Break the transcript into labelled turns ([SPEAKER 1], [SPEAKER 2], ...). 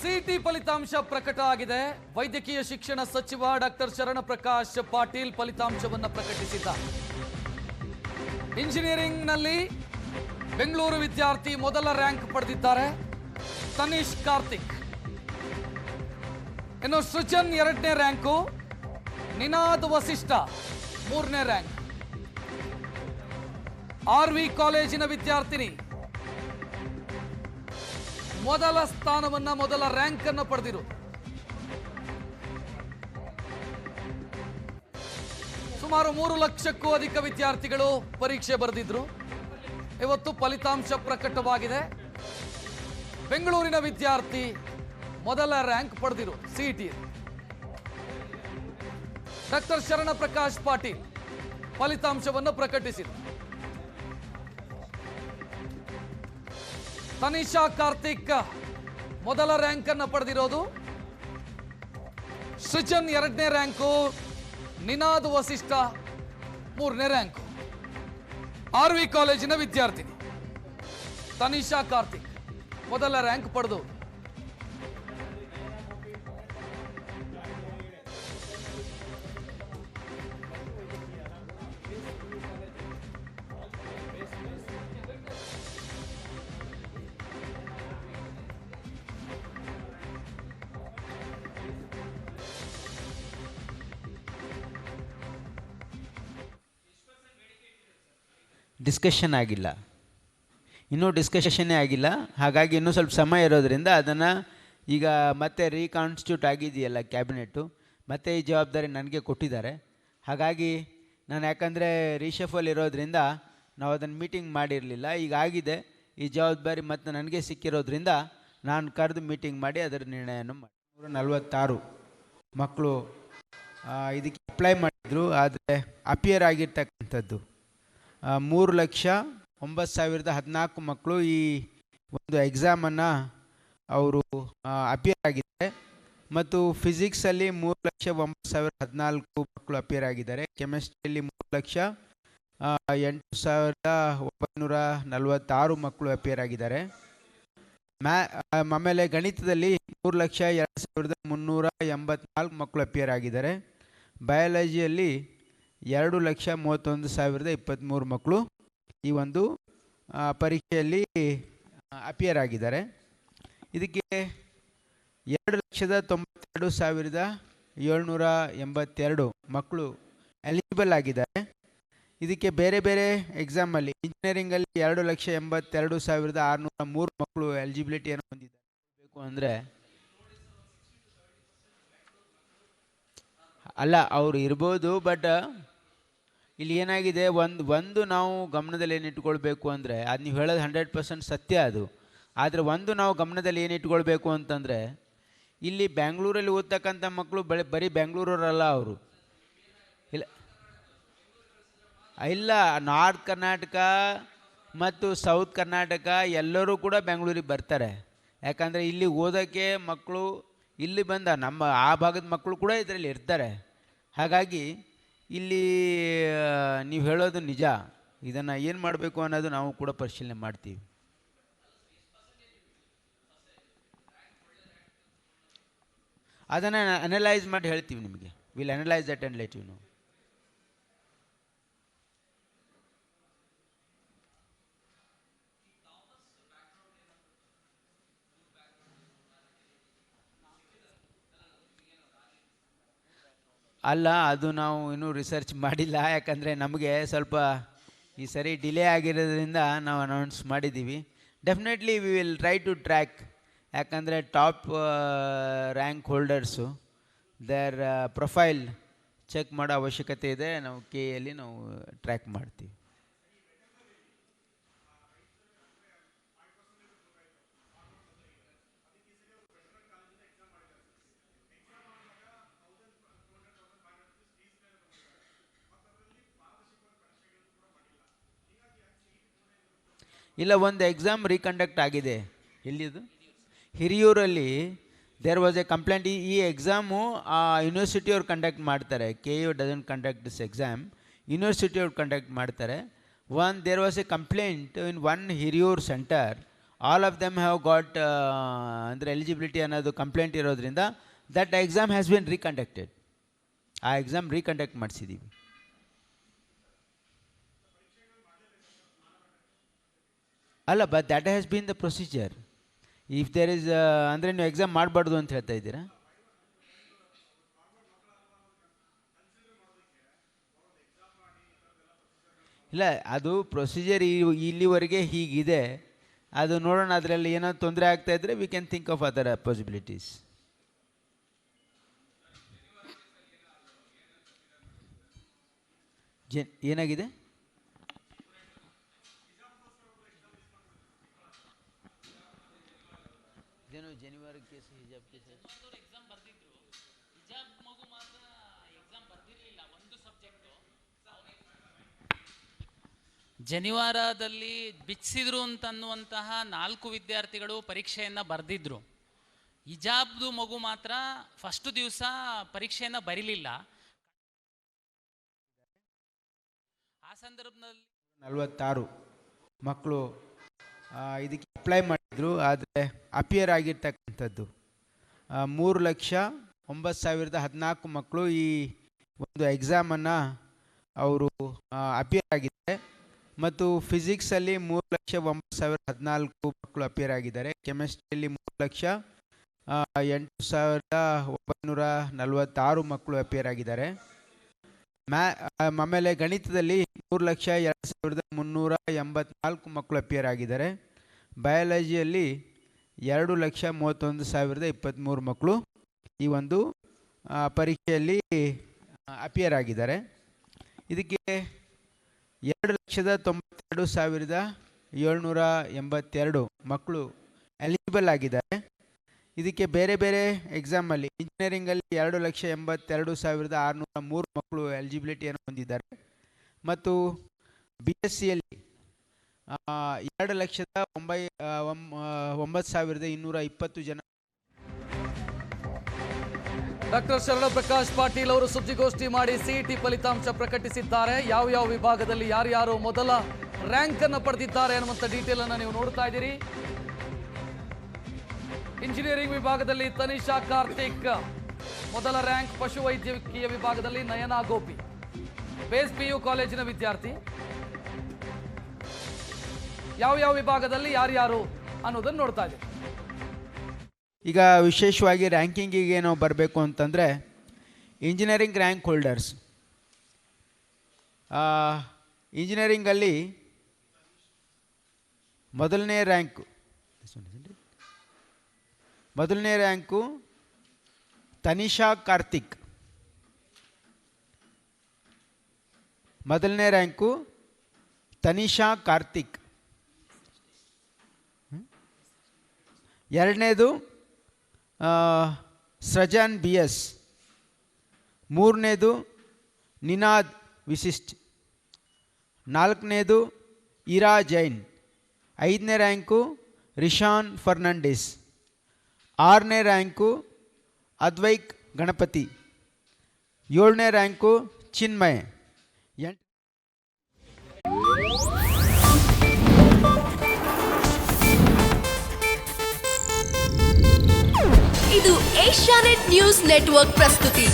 [SPEAKER 1] City ಫಲಿತಾಂಶ ಪ್ರಕಟ ಆಗಿದೆ. ವೈದ್ಯಕೀಯ ಶಿಕ್ಷಣ ಸಚಿವ ಡಾಕ್ಟರ್ ಶರಣಪ್ರಕಾಶ್ ಪಾಟೀಲ್ ಫಲಿತಾಂಶವನ್ನು ಪ್ರಕಟಿಸಿದ್ದಾರೆ. ಇಂಜಿನಿಯರಿಂಗ್ನಲ್ಲಿ ಬೆಂಗಳೂರು ವಿದ್ಯಾರ್ಥಿ ಮೊದಲ ರ್ಯಾಂಕ್ ಪಡೆದಿದ್ದಾರೆ, ತನಿಷ್ ಕಾರ್ತಿಕ್. ಇನ್ನು ಸೃಜನ್ 2ನೇ ರ್ಯಾಂಕು, ನಿನಾದ್ ವಸಿಷ್ಠ 3ನೇ ರ್ಯಾಂಕ್. ಆರ್ವಿ ಕಾಲೇಜಿನ ವಿದ್ಯಾರ್ಥಿನಿ ಮೊದಲ ಸ್ಥಾನವನ್ನ, ಮೊದಲ ರ್ಯಾಂಕ್ ಅನ್ನು ಪಡೆದಿರು. ಸುಮಾರು 3 ಲಕ್ಷಕ್ಕೂ ಅಧಿಕ ವಿದ್ಯಾರ್ಥಿಗಳು ಪರೀಕ್ಷೆ ಬರೆದಿದ್ರು. ಇವತ್ತು ಫಲಿತಾಂಶ ಪ್ರಕಟವಾಗಿದೆ. ಬೆಂಗಳೂರಿನ ವಿದ್ಯಾರ್ಥಿ ಮೊದಲ ರ್ಯಾಂಕ್ ಪಡೆದಿರು ಸಿಇಟಿ. ಡಾಕ್ಟರ್ ಶರಣಪ್ರಕಾಶ್ ಪಾಟೀಲ್ ಫಲಿತಾಂಶವನ್ನು ಪ್ರಕಟಿಸಿದರು. ತನಿಷಾ ಕಾರ್ತಿಕ್ ಮೊದಲ ರ್ಯಾಂಕ್ ಅನ್ನು ಪಡೆದಿರೋದು. ಸೃಜನ್ 2ನೇ ರ್ಯಾಂಕು, ನಿನಾದ್ ವಸಿಷ್ಠ 3ನೇ ರ್ಯಾಂಕು. ಆರ್ವಿ ಕಾಲೇಜಿನ ವಿದ್ಯಾರ್ಥಿನಿ ತನಿಷಾ ಕಾರ್ತಿಕ್ ಮೊದಲ ರ್ಯಾಂಕ್ ಪಡೆದು
[SPEAKER 2] ಡಿಸ್ಕಷನ್ ಆಗಿಲ್ಲ, ಇನ್ನೂ ಡಿಸ್ಕಷನ್ನೇ ಆಗಿಲ್ಲ. ಹಾಗಾಗಿ ಇನ್ನೂ ಸ್ವಲ್ಪ ಸಮಯ ಇರೋದರಿಂದ ಅದನ್ನು ಈಗ ಮತ್ತೆ ರೀಕಾನ್ಸ್ಟಿಟ್ಯೂಟ್ ಆಗಿದೆಯಲ್ಲ ಕ್ಯಾಬಿನೆಟ್ಟು, ಮತ್ತೆ ಈ ಜವಾಬ್ದಾರಿ ನನಗೆ ಕೊಟ್ಟಿದ್ದಾರೆ. ಹಾಗಾಗಿ ನಾನು ಯಾಕಂದರೆ ರೀಶಫಲ್ ಇರೋದರಿಂದ ನಾವು ಅದನ್ನು ಮೀಟಿಂಗ್ ಮಾಡಿರಲಿಲ್ಲ. ಈಗ ಆಗಿದೆ, ಈ ಜವಾಬ್ದಾರಿ ಮತ್ತು ನನಗೆ ಸಿಕ್ಕಿರೋದ್ರಿಂದ ನಾನು ಕರೆದು ಮೀಟಿಂಗ್ ಮಾಡಿ ಅದರ ನಿರ್ಣಯವನ್ನು ಮಾಡಿ 146 ಮಕ್ಕಳು ಇದಕ್ಕೆ ಅಪ್ಲೈ ಮಾಡಿದರು. ಆದರೆ ಅಪಿಯರ್ ಆಗಿರ್ತಕ್ಕಂಥದ್ದು 3,09,014 ಮಕ್ಕಳು ಈ ಒಂದು ಎಕ್ಸಾಮನ್ನು ಅವರು ಅಪಿಯರ್ ಆಗಿದ್ದಾರೆ. ಮತ್ತು ಫಿಸಿಕ್ಸಲ್ಲಿ 3,09,014 ಮಕ್ಕಳು ಅಪಿಯರ್ ಆಗಿದ್ದಾರೆ. ಕೆಮಿಸ್ಟ್ರಿಯಲ್ಲಿ 3,08,946 ಮಕ್ಕಳು ಅಪಿಯರ್ ಆಗಿದ್ದಾರೆ. ಆಮೇಲೆ ಗಣಿತದಲ್ಲಿ 3,02,384 ಮಕ್ಕಳು ಅಪಿಯರ್ ಆಗಿದ್ದಾರೆ. ಬಯಾಲಜಿಯಲ್ಲಿ 2,31,023 ಮಕ್ಕಳು ಈ ಒಂದು ಪರೀಕ್ಷೆಯಲ್ಲಿ ಅಪಿಯರ್ ಆಗಿದ್ದಾರೆ. ಇದಕ್ಕೆ 2,92,782 ಮಕ್ಕಳು ಎಲಿಜಿಬಲ್ ಆಗಿದ್ದಾರೆ. ಇದಕ್ಕೆ ಬೇರೆ ಬೇರೆ ಎಕ್ಸಾಮಲ್ಲಿ ಇಂಜಿನಿಯರಿಂಗಲ್ಲಿ 2,82,603 ಮಕ್ಕಳು ಎಲಿಜಿಬಿಲಿಟಿಯನ್ನು ಹೊಂದಿದ್ದಾರೆ. ಬೇಕು ಅಂದರೆ ಅಲ್ಲ, ಅವರು ಇರ್ಬೋದು, ಬಟ್ ಇಲ್ಲಿ ಏನಾಗಿದೆ, ಒಂದು ನಾವು ಗಮನದಲ್ಲಿ ಏನು ಇಟ್ಕೊಳ್ಬೇಕು ಅಂದರೆ, ಅದು ನೀವು ಹೇಳೋದು 100% ಸತ್ಯ ಅದು. ಆದರೆ ಒಂದು ನಾವು ಗಮನದಲ್ಲಿ ಏನು ಇಟ್ಕೊಳ್ಬೇಕು ಅಂತಂದರೆ, ಇಲ್ಲಿ ಬೆಂಗಳೂರಲ್ಲಿ ಓದ್ತಕ್ಕಂಥ ಮಕ್ಕಳು ಬರೀ ಬೆಂಗಳೂರಲ್ಲ, ಅವರು ಇಲ್ಲ ನಾರ್ತ್ ಕರ್ನಾಟಕ ಮತ್ತು ಸೌತ್ ಕರ್ನಾಟಕ ಎಲ್ಲರೂ ಕೂಡ ಬೆಂಗಳೂರಿಗೆ ಬರ್ತಾರೆ. ಯಾಕಂದರೆ ಇಲ್ಲಿ ಓದೋಕ್ಕೆ ಮಕ್ಕಳು ಇಲ್ಲಿ ಬಂದ ನಮ್ಮ ಆ ಭಾಗದ ಮಕ್ಕಳು ಕೂಡ ಇದರಲ್ಲಿ ಇರ್ತಾರೆ. ಹಾಗಾಗಿ ಇಲ್ಲಿ ನೀವು ಹೇಳೋದು ನಿಜ. ಇದನ್ನು ಏನು ಮಾಡಬೇಕು ಅನ್ನೋದು ನಾವು ಕೂಡ ಪರಿಶೀಲನೆ ಮಾಡ್ತೀವಿ. ಅದನ್ನು ಅನಲೈಸ್ ಮಾಡಿ ಹೇಳ್ತೀವಿ ನಿಮಗೆ. Will analyse that and let you know. ಅಲ್ಲ, ಅದು ನಾವು ಇನ್ನೂ ರಿಸರ್ಚ್ ಮಾಡಿಲ್ಲ. ಯಾಕಂದರೆ ನಮಗೆ ಸ್ವಲ್ಪ ಈ ಸರಿ ಡಿಲೇ ಆಗಿರೋದ್ರಿಂದ ನಾವು ಅನೌನ್ಸ್ ಮಾಡಿದ್ದೀವಿ. Definitely we will try to track. ಯಾಕಂದರೆ top rank holders their profile check ಮಾಡೋ ಅವಶ್ಯಕತೆ ಇದೆ. ನಾವು ಕೆಯಲ್ಲಿ ನಾವು ಟ್ರ್ಯಾಕ್ ಮಾಡ್ತೀವಿ. ಇಲ್ಲ, ಒಂದು ಎಕ್ಸಾಮ್ ರೀಕಂಡಕ್ಟ್ ಆಗಿದೆ. ಎಲ್ಲಿದು? ಹಿರಿಯೂರಲ್ಲಿ ದೇರ್ ವಾಸ್ ಎ ಕಂಪ್ಲೇಂಟ್. ಈ ಎಕ್ಸಾಮು ಯೂನಿವರ್ಸಿಟಿಯವ್ರು ಕಂಡಕ್ಟ್ ಮಾಡ್ತಾರೆ. KU doesn't conduct this exam, ಯೂನಿವರ್ಸಿಟಿಯವ್ರು ಕಂಡಕ್ಟ್ ಮಾಡ್ತಾರೆ. There was a complaint in one Hiriyur centre all of them have got ಅಂದರೆ ಎಲಿಜಿಬಿಲಿಟಿ ಅನ್ನೋದು ಕಂಪ್ಲೇಂಟ್ ಇರೋದ್ರಿಂದ that exam has been reconducted. ಆ exam reconduct ಮಾಡಿಸಿದ್ದೀವಿ. ಅಲ್ಲ, but that has been the procedure. If there is ಅಂದರೆ ನೀವು exam ಮಾಡಬಾರ್ದು ಅಂತ ಹೇಳ್ತಾ ಇದ್ದೀರಾ? ಇಲ್ಲ, ಅದು ಪ್ರೊಸೀಜರ್ ಇಲ್ಲಿವರೆಗೆ ಹೀಗಿದೆ. ಅದು ನೋಡೋಣ, ಅದರಲ್ಲಿ ಏನೋ ತೊಂದರೆ ಆಗ್ತಾ ಇದ್ದರೆ we can think of other possibilities. ಏನಾಗಿದೆ? ಜನಿವಾರ ಕೇಸ್, ಹಿಜಾಬ್ ಕೇಸ್
[SPEAKER 3] ಎಕ್ಸಾಮ್ ಬರ್ದಿದ್ರು. ಹಿಜಾಬ್ ಮಗು ಮಾತ್ರ ಎಕ್ಸಾಮ್ ಬರ್ದಿರಲಿಲ್ಲ, ಒಂದು ಸಬ್ಜೆಕ್ಟು. ಜನಿವಾರದಲ್ಲಿ ಬಿಚ್ಚಿದ್ರು ಅಂತನ್ನುವಂತಹ 4 ವಿದ್ಯಾರ್ಥಿಗಳು ಪರೀಕ್ಷೆಯನ್ನು ಬರೆದಿದ್ರು. ಹಿಜಾಬ್ದು ಮಗು ಮಾತ್ರ ಫಸ್ಟ್ ದಿವಸ ಪರೀಕ್ಷೆಯನ್ನು ಬರೀಲಿಲ್ಲ. ಆ ಸಂದರ್ಭದಲ್ಲಿ
[SPEAKER 2] 46 ಮಕ್ಕಳು ಇದಕ್ಕೆ ಅಪ್ಲೈ ಮಾಡಿದರು. ಆದರೆ ಅಪಿಯರ್ ಆಗಿರ್ತಕ್ಕಂಥದ್ದು 3,09,014 ಮಕ್ಕಳು ಈ ಒಂದು ಎಕ್ಸಾಮನ್ನು ಅವರು ಅಪಿಯರ್ ಆಗಿದ್ದಾರೆ. ಮತ್ತು ಫಿಸಿಕ್ಸಲ್ಲಿ 3,09,014 ಮಕ್ಕಳು ಅಪಿಯರ್ ಆಗಿದ್ದಾರೆ. ಕೆಮಿಸ್ಟ್ರಿಯಲ್ಲಿ 3,08,946 ಮಕ್ಕಳು ಅಪಿಯರ್ ಆಗಿದ್ದಾರೆ. ಆಮೇಲೆ ಗಣಿತದಲ್ಲಿ 3,02,384 ಮಕ್ಕಳು ಅಪಿಯರ್ ಆಗಿದ್ದಾರೆ. ಬಯಾಲಜಿಯಲ್ಲಿ 2,31,023 ಮಕ್ಕಳು ಈ ಒಂದು ಪರೀಕ್ಷೆಯಲ್ಲಿ ಅಪಿಯರ್ ಆಗಿದ್ದಾರೆ. ಇದಕ್ಕೆ 2,92,782 ಮಕ್ಕಳು ಎಲಿಜಿಬಲ್ ಆಗಿದ್ದಾರೆ. ಇದಕ್ಕೆ ಬೇರೆ ಬೇರೆ ಎಕ್ಸಾಮಲ್ಲಿ ಇಂಜಿನಿಯರಿಂಗಲ್ಲಿ 2,82,603 ಮಕ್ಕಳು ಎಲಿಜಿಬಿಲಿಟಿಯನ್ನು ಹೊಂದಿದ್ದಾರೆ. ಮತ್ತು BSCಯಲ್ಲಿ 2,09,220 ಜನ.
[SPEAKER 1] ಡಾಕ್ಟರ್ ಶರಣ ಪ್ರಕಾಶ್ ಪಾಟೀಲ್ ಅವರು ಸುದ್ದಿಗೋಷ್ಠಿ ಮಾಡಿ CET ಫಲಿತಾಂಶ ಪ್ರಕಟಿಸಿದ್ದಾರೆ. ಯಾವ ವಿಭಾಗದಲ್ಲಿ ಯಾರ್ಯಾರು ಮೊದಲ ರ್ಯಾಂಕ್ ಅನ್ನು ಪಡೆದಿದ್ದಾರೆ ಅನ್ನುವಂಥ ಡೀಟೇಲ್ ಅನ್ನು ನೀವು ನೋಡ್ತಾ ಇದ್ದೀರಿ. ಇಂಜಿನಿಯರಿಂಗ್ ವಿಭಾಗದಲ್ಲಿ ತನಿಷಾ ಕಾರ್ತಿಕ್ ಮೊದಲ ರ್ಯಾಂಕ್. ಪಶುವೈದ್ಯಕೀಯ ವಿಭಾಗದಲ್ಲಿ ನಯನಾ ಗೋಪಿ, ಬೇಸ್ PU ಕಾಲೇಜಿನ ವಿದ್ಯಾರ್ಥಿ. ಯಾವ ವಿಭಾಗದಲ್ಲಿ ಯಾರ್ಯಾರು ಅನ್ನೋದನ್ನು ನೋಡ್ತಾ ಇದ್ದೀವಿ.
[SPEAKER 2] ಈಗ ವಿಶೇಷವಾಗಿ ರ್ಯಾಂಕಿಂಗಿಗೆ ನಾವು ಬರಬೇಕು ಅಂತಂದರೆ ಇಂಜಿನಿಯರಿಂಗ್ ರ್ಯಾಂಕ್ ಹೋಲ್ಡರ್ಸ್, ಇಂಜಿನಿಯರಿಂಗಲ್ಲಿ ಮೊದಲನೇ ರ್ಯಾಂಕು ತನಿಷಾ ಕಾರ್ತಿಕ್. ಮೊದಲನೇ ರ್ಯಾಂಕು ತನಿಷಾ ಕಾರ್ತಿಕ್. ಎರಡನೇದು ಸೃಜನ್ BS. ಮೂರನೇದು ನಿನಾದ್ ವಿಶಿಷ್ಟ್. ನಾಲ್ಕನೇದು ಇರಾ ಜೈನ್. 5ನೇ ರ್ಯಾಂಕು ರಿಶಾನ್ ಫರ್ನಾಂಡಿಸ್. 6ನೇ ರ್ಯಾಂಕು ಅದ್ವೈಕ್ ಗಣಪತಿ. 7ನೇ ರ್ಯಾಂಕು ಚಿನ್ಮಯ್.
[SPEAKER 4] ಇದು ಏಷ್ಯಾನೆಟ್ ನ್ಯೂಸ್ ನೆಟ್ವರ್ಕ್ ಪ್ರಸ್ತುತಿ.